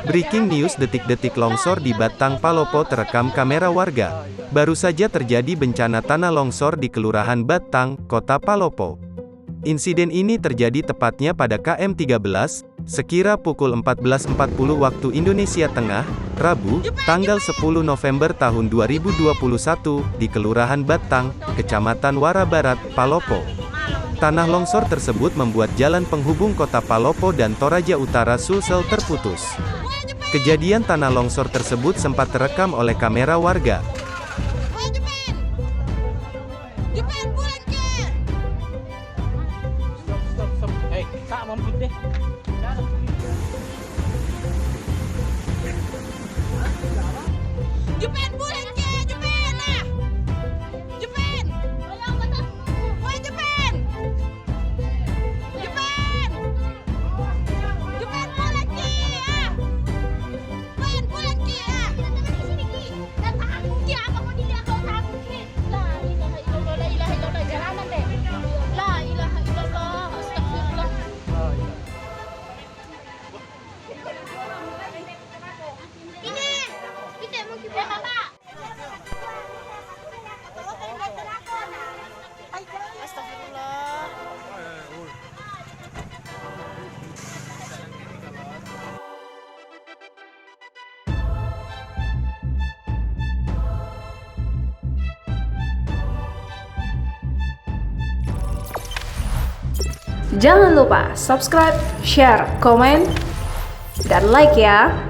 Breaking news, detik-detik longsor di Batang Palopo terekam kamera warga. Baru saja terjadi bencana tanah longsor di Kelurahan Batang, Kota Palopo. Insiden ini terjadi tepatnya pada KM 13, sekira pukul 14.40 waktu Indonesia Tengah, Rabu, tanggal 10 November tahun 2021, di Kelurahan Batang, Kecamatan Wara Barat, Palopo. Tanah longsor tersebut membuat jalan penghubung Kota Palopo dan Toraja Utara Sulsel terputus. Kejadian tanah longsor tersebut sempat terekam oleh kamera warga. Jangan lupa subscribe, share, komen, dan like ya.